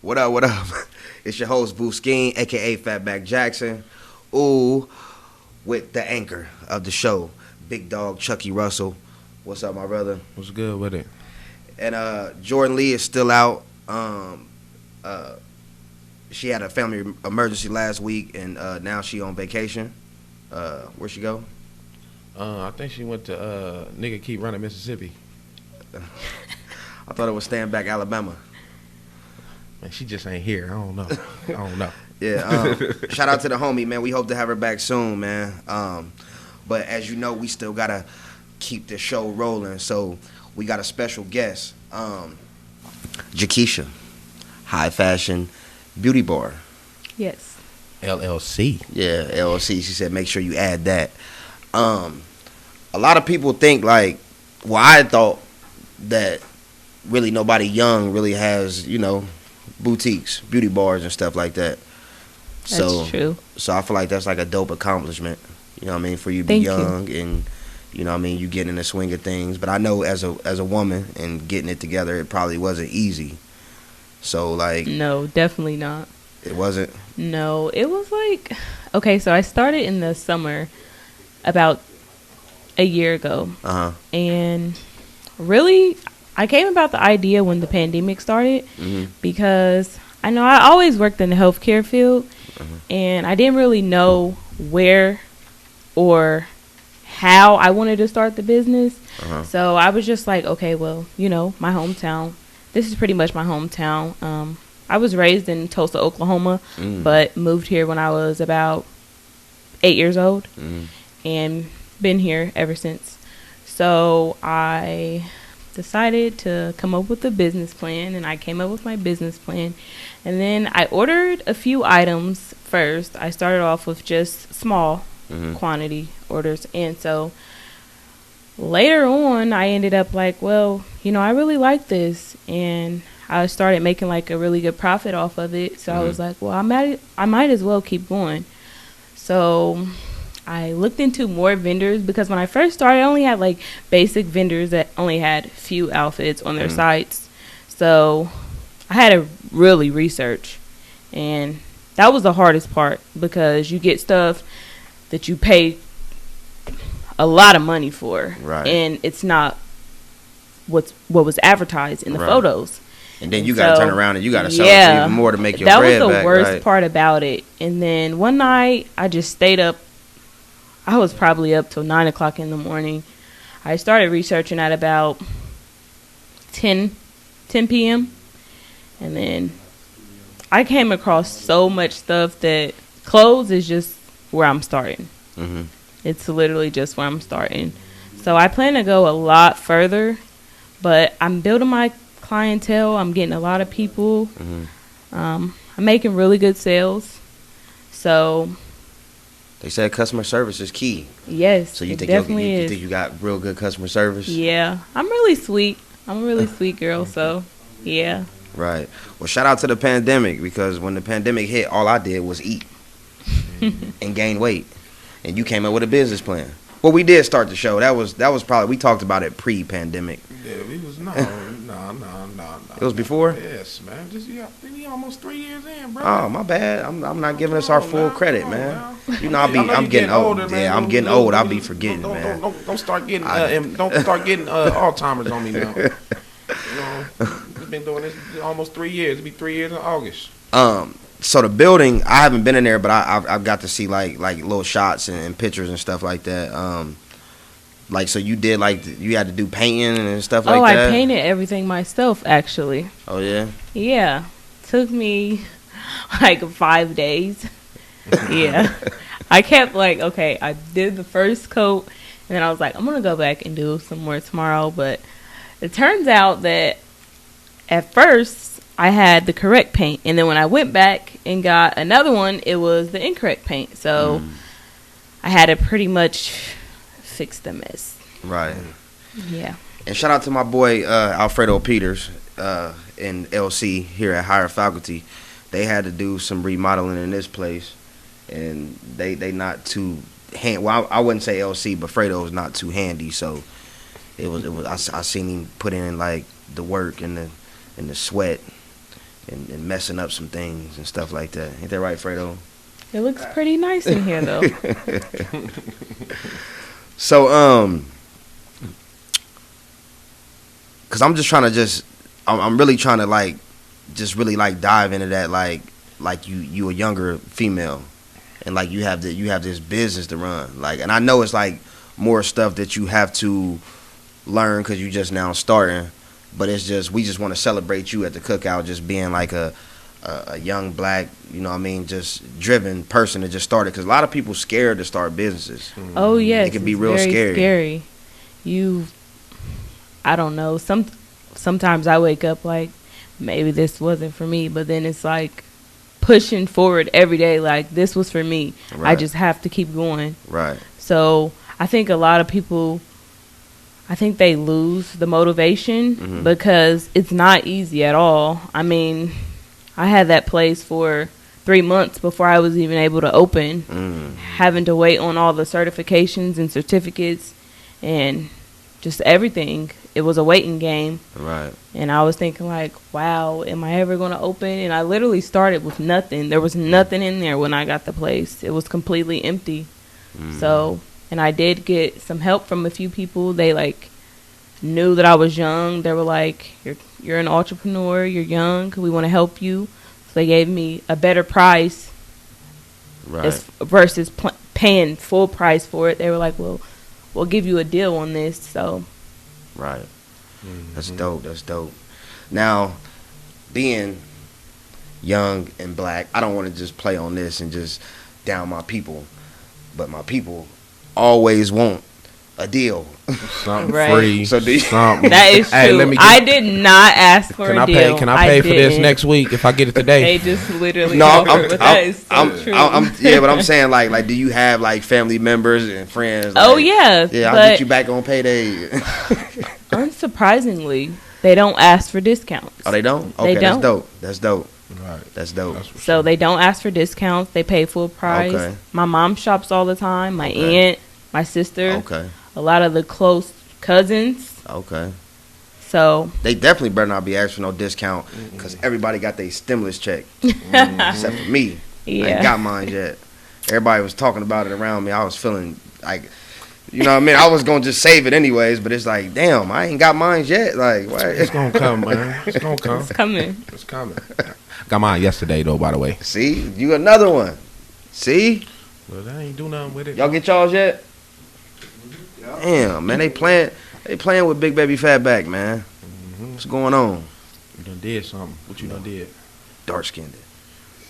What up, what up? It's your host, Boo Skeen, a.k.a. Fatback Jackson. Ooh, with the anchor of the show, Big Dog Chucky Russell. What's up, my brother? What's good with it? And Jordan Lee is still out. She had a family emergency last week, and now she on vacation. Where'd she go? I think she went to Nigga Keep Running Mississippi. I thought it was Stand Back Alabama. Man, she just ain't here. I don't know. Yeah. Shout out to the homie, man. We hope to have her back soon, man. But as you know, we still gotta keep the show rolling. So we got a special guest, Jakeisha, High Fashion Beauty Bar. Yes. LLC. Yeah, LLC. She said make sure you add that. A lot of people think I thought that really nobody young really has, boutiques, beauty bars and stuff like that. That's true. So I feel like that's like a dope accomplishment. You know what I mean? For you to be young and you get in the swing of things. But I know as a woman and getting it together, it probably wasn't easy. So no, definitely not. It wasn't? No, it was okay, so I started in the summer about a year ago. Uh-huh. And really, I came about the idea when the pandemic started because I know I always worked in the healthcare field and I didn't really know where or how I wanted to start the business. So I was just like, okay, well, my hometown. This is pretty much my hometown. I was raised in Tulsa, Oklahoma, but moved here when I was about 8 years old and been here ever since. So I decided to come up with a business plan, and I came up with my business plan. And then I ordered a few items first. I started off with just small quantity orders. And so later on, I ended up I really like this. And I started making a really good profit off of it. So I was like, well, I might as well keep going. So I looked into more vendors because when I first started, I only had basic vendors that only had few outfits on their sites. So I had to really research. And that was the hardest part because you get stuff that you pay a lot of money for. Right. And it's not what was advertised in the photos. And then you got to turn around and you got to sell it for even more to make your bread back. That was the worst part about it. And then one night, I just stayed up. I was probably up till 9 o'clock in the morning. I started researching at about 10 p.m. And then I came across so much stuff that clothes is just where I'm starting. It's literally just where I'm starting. So I plan to go a lot further, but I'm building my clientele. I'm getting a lot of people. I'm making really good sales. So they said customer service is key. Yes, so you think definitely you think you got real good customer service? Yeah, I'm really sweet. I'm a really sweet girl. So yeah. Right. Well, shout out to the pandemic because when the pandemic hit, all I did was eat and gain weight, and you came up with a business plan. Well, we did start the show. That was probably we talked about it pre-pandemic. Yeah, we was no. It was before? Yes, man. We almost 3 years in, bro. Oh, my bad. I'm not giving us our full credit, man. I'm getting old. Man. Yeah, I'm getting old. I'll be forgetting, man. Don't start getting Alzheimer's on me now. We've been doing this almost 3 years. It'll be 3 years in August. So the building, I haven't been in there, but I've got to see like little shots and pictures and stuff like that. So you did you had to do painting and stuff like that? Oh, I painted everything myself, actually. Oh, yeah? Yeah. Took me 5 days. Yeah. I kept okay, I did the first coat, and then I was I'm going to go back and do some more tomorrow. But it turns out that at first I had the correct paint, and then when I went back and got another one, it was the incorrect paint. So I had to pretty much fix the mess. Right. Yeah. And shout out to my boy Alfredo Peters in LC here at Higher Faculty. They had to do some remodeling in this place, and they not too I wouldn't say LC, but Fredo's not too handy. So it was I seen him put in the work and the sweat and messing up some things and stuff like that. Ain't that right, Fredo? It looks pretty nice in here, though. So, cause I'm just trying to I'm really trying to like, just really like dive into that like you a younger female, and like you have this business to run, like, and I know it's like more stuff that you have to learn because you just now starting, but it's just we just want to celebrate you at the Cookout, just being like a young black, you know what I mean, just driven person that just started, because a lot of people scared to start businesses. Oh yes, it can be real scary. I don't know. Sometimes I wake up like maybe this wasn't for me, but then it's like pushing forward every day. Like this was for me. Right. I just have to keep going. Right. So I think a lot of people, I think they lose the motivation because it's not easy at all. I mean, I had that place for 3 months before I was even able to open, having to wait on all the certifications and certificates and just everything. It was a waiting game. Right. And I was thinking like, wow, am I ever going to open? And I literally started with nothing. There was nothing in there when I got the place. It was completely empty. So, and I did get some help from a few people. They like knew that I was young. They were like, you're an entrepreneur, you're young, we want to help you. So they gave me a better price versus paying full price for it. They were like, well, we'll give you a deal on this. So right. That's dope. Now, being young and black, I don't want to just play on this and just down my people, but my people always want a deal. Something free. So do you, something. that is true. Hey, I did not ask for a deal. Can I pay for this next week if I get it today? They just literally that is so true. Yeah, but I'm saying like do you have like family members and friends? Like, oh yeah. Yeah, I'll get you back on payday. Unsurprisingly, they don't ask for discounts. Oh, they don't? Okay, They don't. That's dope. Right. That's dope. So they don't ask for discounts. They pay full price. Okay. My mom shops all the time. My aunt, my sister. Okay. A lot of the close cousins. Okay. So they definitely better not be asking for no discount, because everybody got their stimulus check, except for me. Yeah. I ain't got mine yet. Everybody was talking about it around me. I was feeling like, you know what I mean? I was going to just save it anyways, but it's like, damn, I ain't got mine yet. Like, what? It's going to come, man. It's going to come. It's coming. It's coming. Got mine yesterday, though, by the way. See? You another one. See? Well, I ain't do nothing with it. Y'all get y'all's yet? Damn, man, they playing with Big Baby Fatback, man. What's going on? You done did something. What you done did? Dark skinned.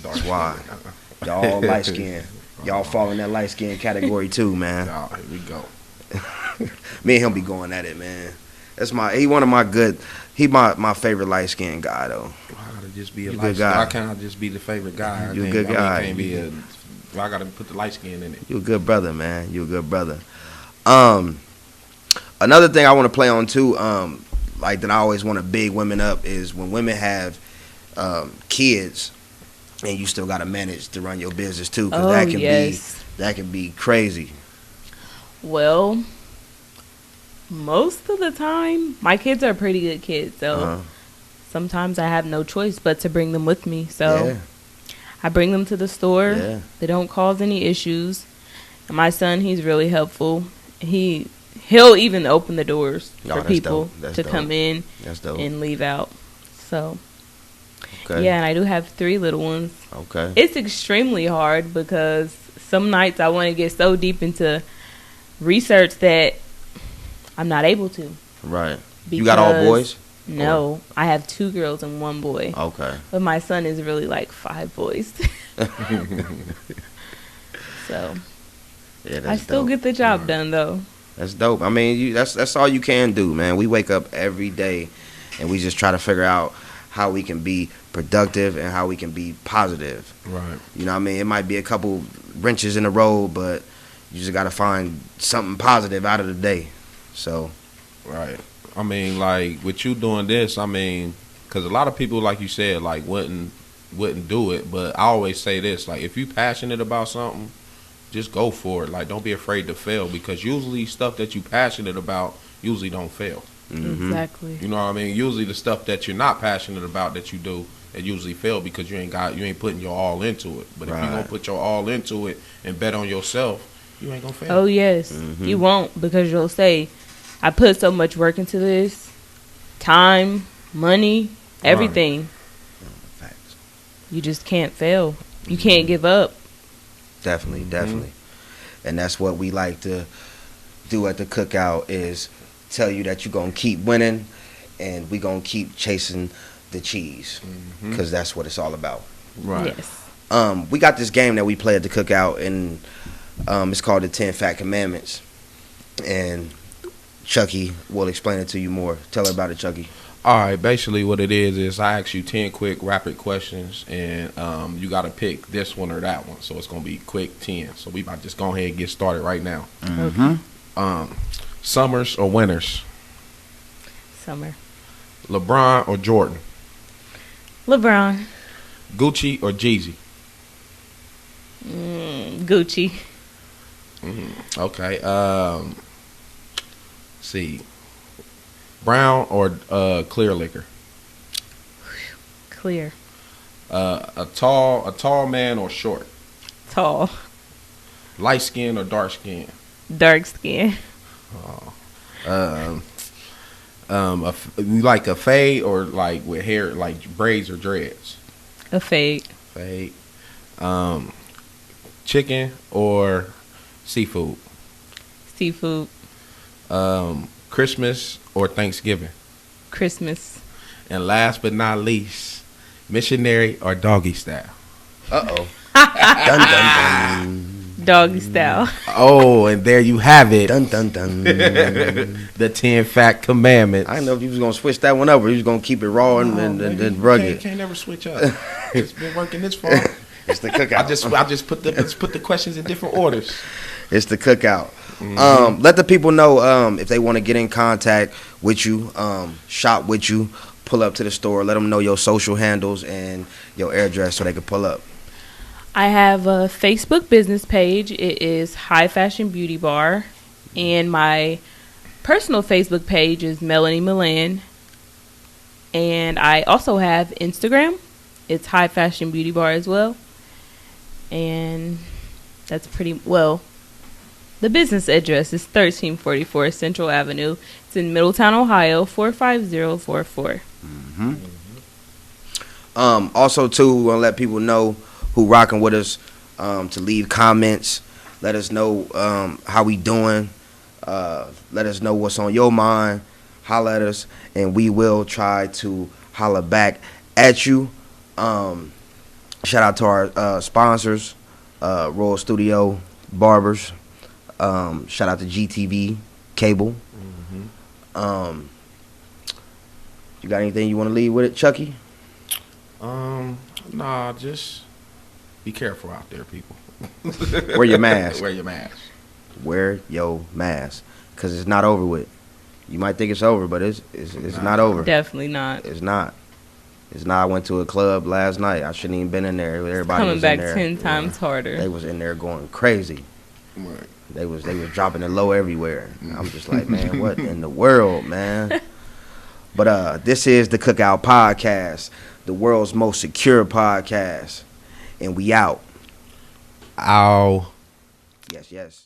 That's why. Y'all light skinned. Y'all fall in that light skinned category too, man. Oh, here we go. Me and him be going at it, man. He my favorite light skinned guy though. I gotta just be a You light good guy. Why can't I just be the favorite guy? You a good guy. I gotta put the light skin in it. You a good brother, man. You a good brother. Another thing I want to play on too, like that I always want to big women up, is when women have kids and you still got to manage to run your business too, because that can be crazy. Well, most of the time, my kids are pretty good kids, so sometimes I have no choice but to bring them with me. So I bring them to the store. Yeah. They don't cause any issues. And my son, he's really helpful. He'll even open the doors for people to come in and leave out. So, yeah, and I do have 3 little ones. Okay. It's extremely hard because some nights I want to get so deep into research that I'm not able to. Right. You got all boys? No, I have 2 girls and 1 boy. Okay. But my son is really like 5 boys. So, yeah, I still get the job done though. That's dope. I mean, that's all you can do, man. We wake up every day and we just try to figure out how we can be productive and how we can be positive. Right. You know what I mean? It might be a couple wrenches in the road, but you just got to find something positive out of the day. So. Right. I mean, like, with you doing this, I mean, because a lot of people, like you said, like, wouldn't do it. But I always say this, like, if you passionate about something, just go for it. Like, don't be afraid to fail, because usually stuff that you passionate about usually don't fail. Mm-hmm. Exactly. You know what I mean? Usually the stuff that you're not passionate about that you do it usually fail because you ain't putting your all into it. But if you gonna put your all into it and bet on yourself, you ain't gonna fail. Oh yes, you won't, because you'll say, "I put so much work into this, time, money, everything." Facts. You just can't fail. You can't give up. Definitely. And that's what we like to do at the Cookout, is tell you that you're going to keep winning and we're going to keep chasing the cheese, because that's what it's all about. Right. Yes. We got this game that we play at the Cookout, and it's called the 10 Fat Commandments. And Chucky will explain it to you more. Tell her about it, Chucky. All right, basically what it is I ask you 10 quick, rapid questions, and you got to pick this one or that one. So it's going to be quick 10. So we about to just go ahead and get started right now. Summers or winters? Summer. LeBron or Jordan? LeBron. Gucci or Jeezy? Gucci. Okay. See. Brown or clear liquor? Clear. A tall man or short? Tall. Light skin or dark skin? Dark skin. You like a fade or like with hair, like braids or dreads? A fade. Fade. Chicken or seafood? Seafood. Christmas or Thanksgiving? Christmas. And last but not least, missionary or doggy style? Uh-oh. Dun, dun, dun. Doggy style. Oh, and there you have it. Dun, dun, dun. The 10 Fat Commandments. I didn't know if you was going to switch that one up or you was going to keep it raw and rugged. Can't never switch up. It's been working this far. It's the Cookout. I just put the questions in different orders. It's the Cookout. Let the people know if they want to get in contact with you, shop with you, pull up to the store. Let them know your social handles and your address so they can pull up. I have a Facebook business page. It is High Fashion Beauty Bar. And my personal Facebook page is Melonie Melan. And I also have Instagram. It's High Fashion Beauty Bar as well. And that's pretty well. The business address is 1344 Central Avenue. It's in Middletown, Ohio, 45044. Also, too, we want to let people know who rocking with us to leave comments. Let us know how we doing. Let us know what's on your mind. Holla at us, and we will try to holla back at you. Shout out to our sponsors, Royal Studio Barbers. Shout out to GTV Cable. You got anything you want to leave with it, Chucky? Nah, just be careful out there, people. Wear your mask. Wear your mask. Wear your mask, because it's not over with. You might think it's over, but it's not over. Definitely not. It's not. It's not. I went to a club last night. I shouldn't even been in there. Everybody Coming was back in there. 10 times harder. They was in there going crazy. Right. They was dropping it low everywhere. I'm just like, man, what in the world, man? But this is the Cookout Podcast, the world's most secure podcast, and we out. Ow. Yes.